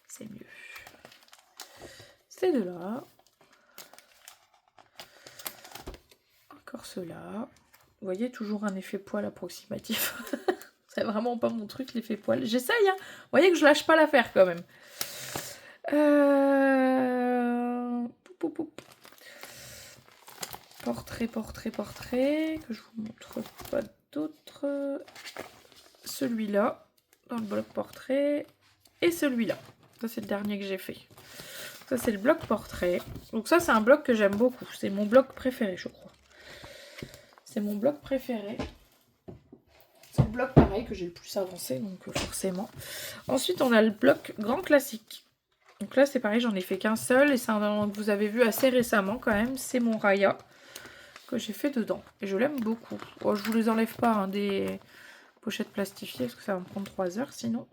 c'est mieux. Ces deux-là. Encore ceux-là. Vous voyez, toujours un effet poil approximatif. C'est vraiment pas mon truc, l'effet poil. J'essaye, hein. Vous voyez que je lâche pas l'affaire quand même. Portrait. Que je vous montre pas d'autres. Celui-là, dans le bloc portrait. Et celui-là. Ça, c'est le dernier que j'ai fait. Ça, c'est le bloc portrait. Donc ça, c'est un bloc que j'aime beaucoup. C'est mon bloc préféré, je crois. C'est mon bloc préféré. C'est le bloc, pareil, que j'ai le plus avancé, donc forcément. Ensuite, on a le bloc grand classique. Donc là, c'est pareil, j'en ai fait qu'un seul. Et c'est un que vous avez vu assez récemment, quand même. C'est mon Raya que j'ai fait dedans. Et je l'aime beaucoup. Bon, je vous les enlève pas, hein, des pochettes plastifiées, parce que ça va me prendre 3 heures, sinon.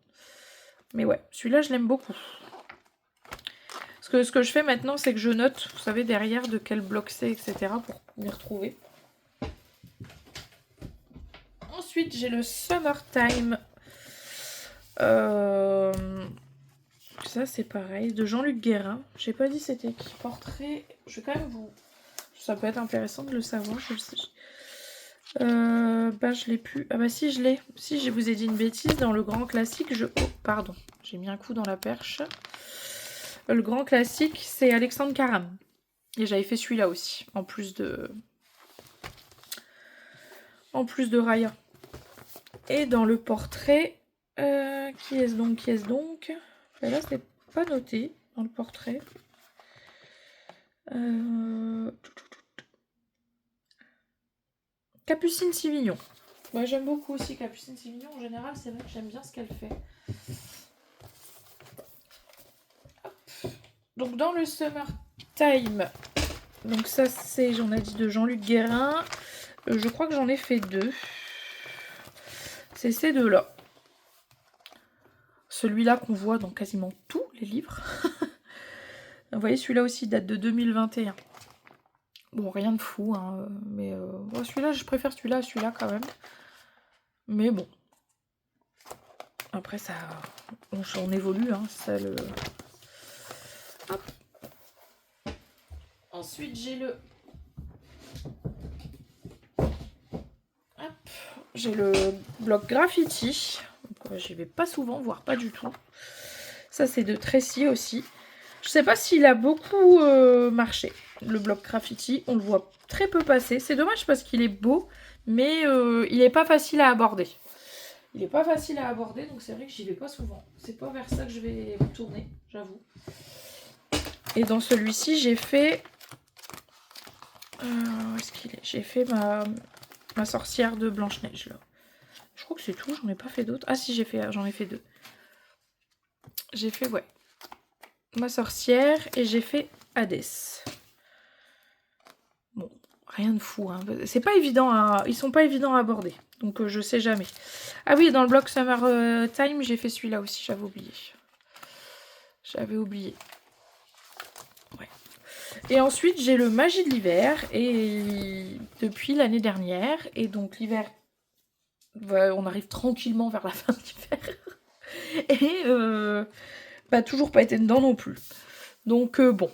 Mais ouais, celui-là, je l'aime beaucoup. Ce que je fais maintenant, c'est que je note, vous savez, derrière de quel bloc c'est, etc. pour m'y retrouver. Ensuite, j'ai le Summertime. Ça, c'est pareil. De Jean-Luc Guérin. Je n'ai pas dit c'était qui. Portrait. Je vais quand même vous... Ça peut être intéressant de le savoir. Je le sais. Je l'ai plus. Ah bah si, je l'ai. Si, je vous ai dit une bêtise. Dans le grand classique, Oh, pardon. J'ai mis un coup dans la perche. Le grand classique, c'est Alexandre Caram. Et j'avais fait celui-là aussi. En plus de Raya. Et dans le portrait, qui est-ce donc Là, c'est pas noté dans le portrait. Capucine Sivignon. Ouais, j'aime beaucoup aussi Capucine Sivignon. En général, c'est vrai que j'aime bien ce qu'elle fait. Hop. Donc, dans le Summertime, donc ça, c'est, j'en ai dit, de Jean-Luc Guérin. Je crois que j'en ai fait 2. C'est ces deux-là. Celui-là qu'on voit dans quasiment tous les livres. Vous voyez, celui-là aussi date de 2021. Bon, rien de fou, hein, mais bon, celui-là, je préfère celui-là à celui-là quand même. Mais bon. Après, ça, on évolue, hein, ça le... Hop. Ensuite, j'ai le... Hop. J'ai le bloc graffiti. J'y vais pas souvent, voire pas du tout. Ça, c'est de Tracy aussi. Je sais pas s'il a beaucoup marché, le bloc graffiti. On le voit très peu passer. C'est dommage parce qu'il est beau, mais il n'est pas facile à aborder. Il n'est pas facile à aborder, donc c'est vrai que j'y vais pas souvent. C'est pas vers ça que je vais me tourner, j'avoue. Et dans celui-ci, j'ai fait... où est-ce qu'il est? J'ai fait ma sorcière de Blanche-Neige, là. Je crois que c'est tout, j'en ai pas fait d'autres. Ah si, j'en ai fait 2. J'ai fait, ouais, ma sorcière et j'ai fait Hadès. Bon, rien de fou, hein. C'est pas évident ils sont pas évidents à aborder, donc je sais jamais. Ah oui, dans le bloc Summertime, j'ai fait celui-là aussi, j'avais oublié. Ouais. Et ensuite, j'ai le Magie de l'hiver, et depuis l'année dernière, et donc l'hiver, on arrive tranquillement vers la fin de l'hiver. Et toujours pas été dedans non plus. Donc bon,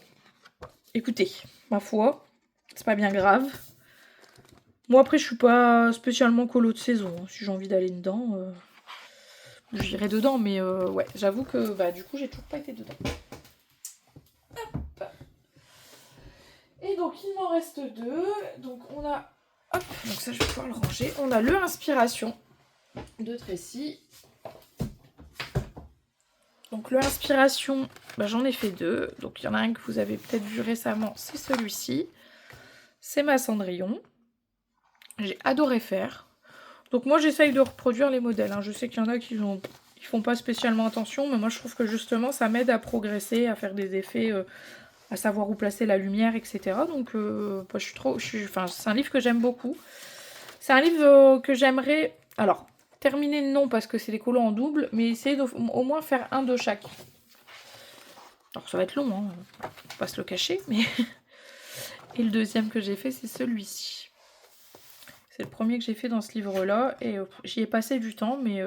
écoutez, ma foi, c'est pas bien grave. Moi après je suis pas spécialement colo de saison, hein. Si j'ai envie d'aller dedans, j'irai dedans, mais ouais, j'avoue que du coup j'ai toujours pas été dedans. Hop. Et donc il m'en reste 2. Donc on a, hop, donc ça je vais pouvoir le ranger. On a le Inspiration de Tracy. Donc le Inspiration, j'en ai fait 2. Donc il y en a un que vous avez peut-être vu récemment, c'est celui-ci. C'est ma Cendrillon. J'ai adoré faire. Donc moi j'essaye de reproduire les modèles, hein. Je sais qu'il y en a qui font pas spécialement attention, mais moi je trouve que justement ça m'aide à progresser, à faire des effets, à savoir où placer la lumière, etc. Donc c'est un livre que j'aime beaucoup. C'est un livre que j'aimerais... Alors, terminer non parce que c'est des colos en double, mais essayer au moins faire un de chaque. Alors ça va être long, hein, faut pas se le cacher, mais... Et le deuxième que j'ai fait, c'est celui-ci. C'est le premier que j'ai fait dans ce livre-là, et j'y ai passé du temps, mais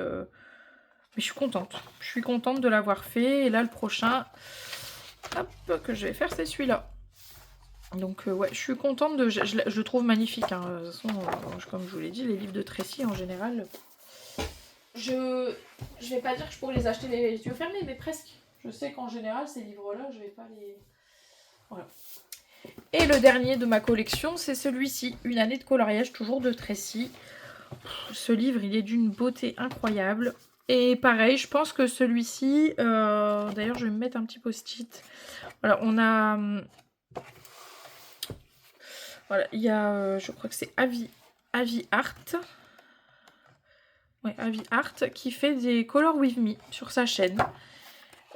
je suis contente. Je suis contente de l'avoir fait, et là, le prochain que je vais faire, c'est celui-là. Donc, ouais, je suis contente je le trouve magnifique, hein. De toute façon, comme je vous l'ai dit, les livres de Tracy, en général, je vais pas dire que je pourrais les acheter les yeux fermés, mais presque. Je sais qu'en général, ces livres-là, je vais pas les... Voilà. Et le dernier de ma collection, c'est celui-ci, Une année de coloriage, toujours de Tracy. Ce livre, il est d'une beauté incroyable. Et pareil, je pense que celui-ci... D'ailleurs, je vais me mettre un petit post-it. Voilà, on a... Voilà, il y a... je crois que c'est Avi Art. Ouais, Avi Art, qui fait des Color With Me sur sa chaîne.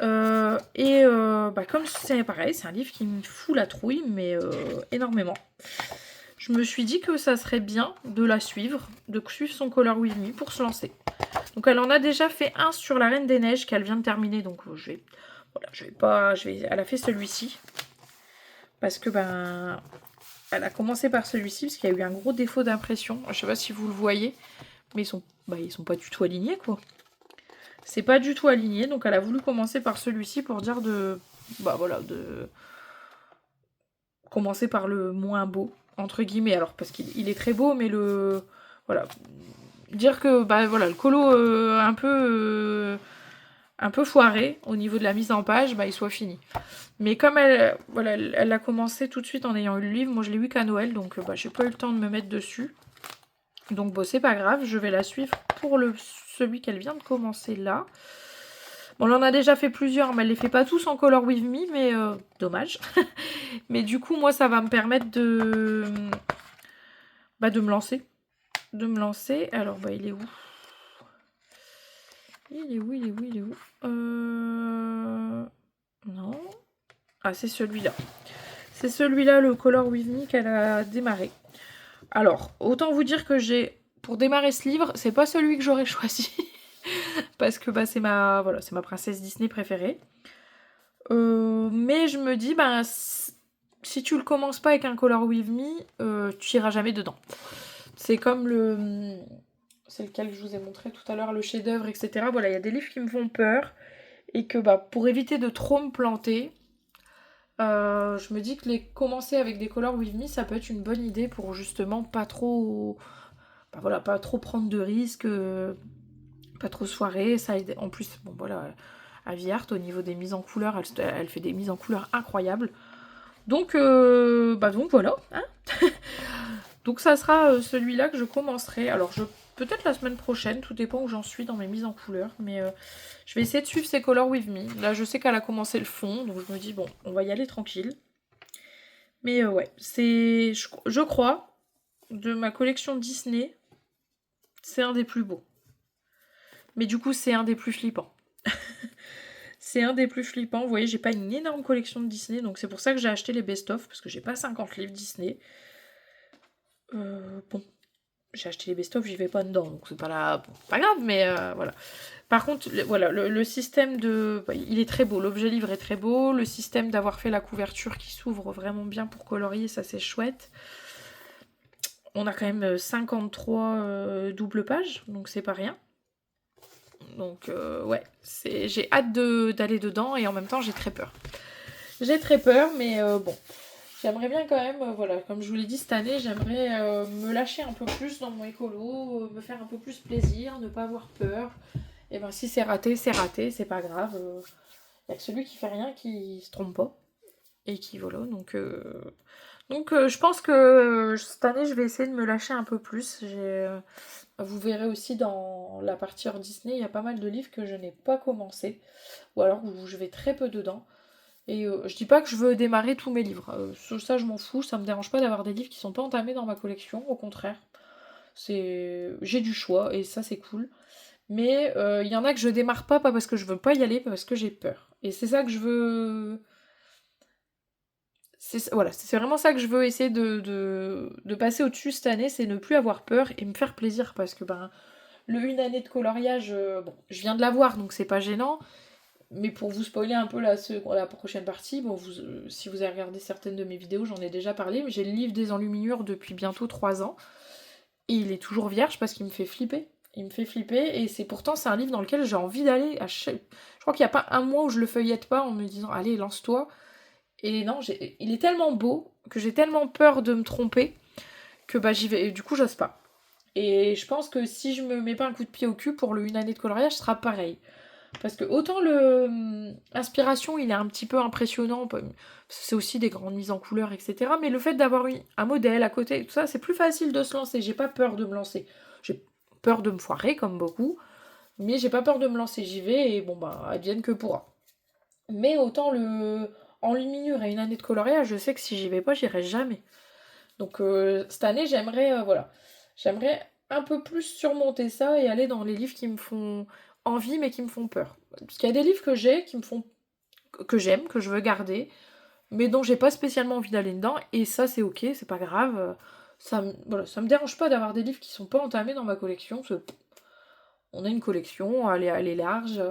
Comme c'est pareil, c'est un livre qui me fout la trouille, mais énormément. Je me suis dit que ça serait bien de la suivre, de suivre son Color With Me pour se lancer. Donc elle en a déjà fait un sur la Reine des Neiges qu'elle vient de terminer, donc elle a fait celui-ci. Parce que elle a commencé par celui-ci parce qu'il y a eu un gros défaut d'impression. Je sais pas si vous le voyez, mais ils sont pas du tout alignés, quoi. C'est pas du tout aligné, donc elle a voulu commencer par celui-ci pour dire de commencer par le moins beau, entre guillemets. Alors, parce qu'il est très beau, mais voilà. Dire que, le colo un peu foiré au niveau de la mise en page, il soit fini. Mais comme elle a commencé tout de suite en ayant eu le livre, moi je l'ai eu qu'à Noël, donc j'ai pas eu le temps de me mettre dessus. Donc c'est pas grave, je vais la suivre pour celui qu'elle vient de commencer là. Bon, on en a déjà fait plusieurs, mais elle les fait pas tous en Color With Me, mais dommage. Mais du coup, moi, ça va me permettre de me lancer. de me lancer. Alors, bah, il est où? Il est où? Il est où? Il est où? Non. Ah, c'est celui-là. C'est celui-là, le Color With Me, qu'elle a démarré. Alors, autant vous dire que pour démarrer ce livre, c'est pas celui que j'aurais choisi. Parce que bah, c'est ma princesse Disney préférée. Mais je me dis, bah, si tu le commences pas avec un Color With Me, tu iras jamais dedans. C'est comme c'est lequel que je vous ai montré tout à l'heure, le chef-d'œuvre, etc. Voilà, il y a des livres qui me font peur. Et que bah, pour éviter de trop me planter, je me dis que commencer avec des Color With Me, ça peut être une bonne idée pour justement pas trop, bah voilà, pas trop prendre de risques, pas trop soirée. Ça aide. En plus, bon voilà, Avi Art au niveau des mises en couleur, elle fait des mises en couleur incroyables. Donc, donc voilà. Hein. Donc ça sera celui-là que je commencerai. Alors peut-être la semaine prochaine, tout dépend où j'en suis dans mes mises en couleur, mais je vais essayer de suivre ces Color With Me. Là, je sais qu'elle a commencé le fond, donc je me dis, bon, on va y aller tranquille. Mais ouais, je crois, de ma collection Disney, c'est un des plus beaux. Mais du coup, c'est un des plus flippants. C'est un des plus flippants. Vous voyez, j'ai pas une énorme collection de Disney, donc c'est pour ça que j'ai acheté les best-of, parce que j'ai pas 50 livres Disney. Bon, j'ai acheté les best-of, j'y vais pas dedans, donc c'est pas grave, mais voilà. Par contre, voilà, le système il est très beau, l'objet livre est très beau, le système d'avoir fait la couverture qui s'ouvre vraiment bien pour colorier, ça c'est chouette. On a quand même 53 doubles pages, donc c'est pas rien. Donc ouais, j'ai hâte d'aller dedans et en même temps j'ai très peur. J'ai très peur, mais bon. J'aimerais bien quand même, voilà, comme je vous l'ai dit cette année, j'aimerais me lâcher un peu plus dans mon écolo, me faire un peu plus plaisir, ne pas avoir peur. Et ben si c'est raté, c'est pas grave. Il n'y a que celui qui fait rien qui se trompe pas. Et qui voilà, donc je pense que cette année je vais essayer de me lâcher un peu plus. Vous verrez aussi dans la partie hors Disney, il y a pas mal de livres que je n'ai pas commencé. Ou alors où je vais très peu dedans. Et je dis pas que je veux démarrer tous mes livres. Sur ça, je m'en fous. Ça me dérange pas d'avoir des livres qui sont pas entamés dans ma collection. Au contraire, j'ai du choix et ça, c'est cool. Mais il y en a que je démarre pas parce que je veux pas y aller, parce que j'ai peur. Et c'est ça que je veux. Voilà, c'est vraiment ça que je veux essayer de passer au-dessus cette année, c'est ne plus avoir peur et me faire plaisir. Parce que une année de coloriage, bon, je viens de l'avoir donc c'est pas gênant. Mais pour vous spoiler un peu la prochaine partie, bon, si vous avez regardé certaines de mes vidéos, j'en ai déjà parlé, mais j'ai le livre des enluminures depuis bientôt 3 ans. Et il est toujours vierge parce qu'il me fait flipper. Il me fait flipper et pourtant c'est un livre dans lequel j'ai envie d'aller. Je crois qu'il n'y a pas un mois où je le feuillette pas en me disant allez lance-toi. Et non, il est tellement beau que j'ai tellement peur de me tromper que j'y vais. Et du coup j'ose pas. Et je pense que si je me mets pas un coup de pied au cul pour une année de coloriage, ce sera pareil. Parce que autant l'inspiration, il est un petit peu impressionnant, c'est aussi des grandes mises en couleur, etc. Mais le fait d'avoir un modèle à côté, tout ça, c'est plus facile de se lancer. J'ai pas peur de me lancer. J'ai peur de me foirer, comme beaucoup, mais j'ai pas peur de me lancer. J'y vais et bon, advienne que pourra. Mais autant en luminure et une année de coloriage, je sais que si j'y vais pas, j'irai jamais. Donc cette année, j'aimerais un peu plus surmonter ça et aller dans les livres qui me font envie mais qui me font peur. Parce qu'il y a des livres que j'ai que j'aime, que je veux garder, mais dont j'ai pas spécialement envie d'aller dedans et ça c'est ok, c'est pas grave. Ça me dérange pas d'avoir des livres qui sont pas entamés dans ma collection. On a une collection, elle est large,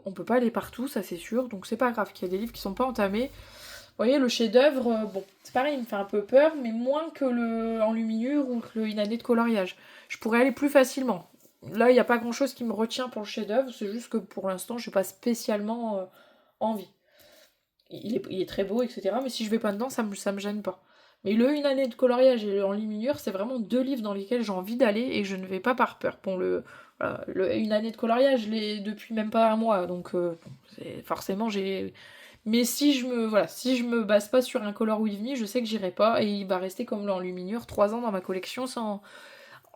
on peut pas aller partout, ça c'est sûr, donc c'est pas grave qu'il y ait des livres qui sont pas entamés. Vous voyez, le chef-d'œuvre, bon, c'est pareil, il me fait un peu peur, mais moins que le en luminure ou que une année de coloriage. Je pourrais aller plus facilement. Là, il n'y a pas grand-chose qui me retient pour le chef-d'œuvre, c'est juste que pour l'instant, je n'ai pas spécialement envie. Il est très beau, etc. Mais si je vais pas dedans, ça me gêne pas. Mais une année de coloriage et le en luminure, c'est vraiment 2 livres dans lesquels j'ai envie d'aller et je ne vais pas par peur. Bon, une année de coloriage, je l'ai depuis même pas un mois, donc forcément j'ai. Mais si je me base pas sur un Color With Me, je sais que j'irai pas et il va rester comme l'enluminure 3 ans dans ma collection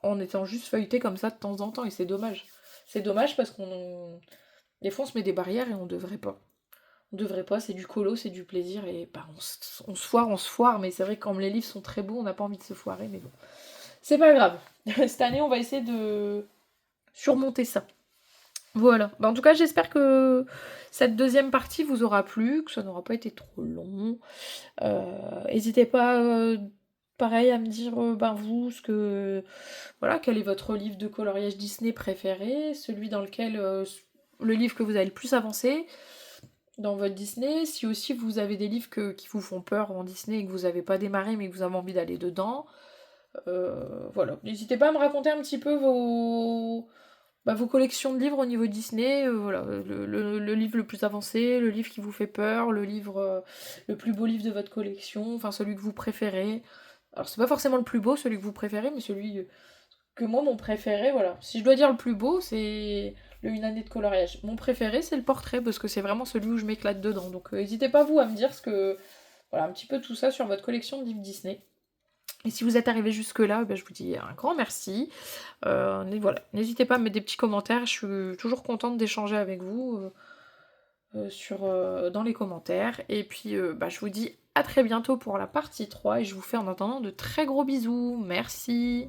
en étant juste feuilleté comme ça de temps en temps et c'est dommage. C'est dommage parce des fois on se met des barrières et on devrait pas. On devrait pas, c'est du colo, c'est du plaisir et on se foire, mais c'est vrai que quand les livres sont très beaux, on n'a pas envie de se foirer, mais bon. C'est pas grave. Cette année, on va essayer de surmonter ça. Voilà. Bah, en tout cas, j'espère que cette deuxième partie vous aura plu, que ça n'aura pas été trop long. N'hésitez pas, pareil, à me dire, ben vous, voilà, quel est votre livre de coloriage Disney préféré, celui dans lequel, le livre que vous avez le plus avancé dans votre Disney, si aussi vous avez des livres qui vous font peur en Disney et que vous n'avez pas démarré mais que vous avez envie d'aller dedans. Voilà. N'hésitez pas à me raconter un petit peu vos collections de livres au niveau Disney, voilà, le livre le plus avancé, le livre qui vous fait peur, le livre, le plus beau livre de votre collection, enfin celui que vous préférez. Alors c'est pas forcément le plus beau, celui que vous préférez, mais celui que moi, mon préféré, voilà. Si je dois dire le plus beau, c'est Une année de coloriage. Mon préféré, c'est le portrait, parce que c'est vraiment celui où je m'éclate dedans. Donc n'hésitez pas vous à me dire voilà, un petit peu tout ça sur votre collection de livres Disney. Et si vous êtes arrivé jusque-là, ben, je vous dis un grand merci. Voilà. N'hésitez pas à me mettre des petits commentaires, je suis toujours contente d'échanger avec vous dans les commentaires. Et puis bah, je vous dis à très bientôt pour la partie 3 et je vous fais en attendant de très gros bisous. Merci.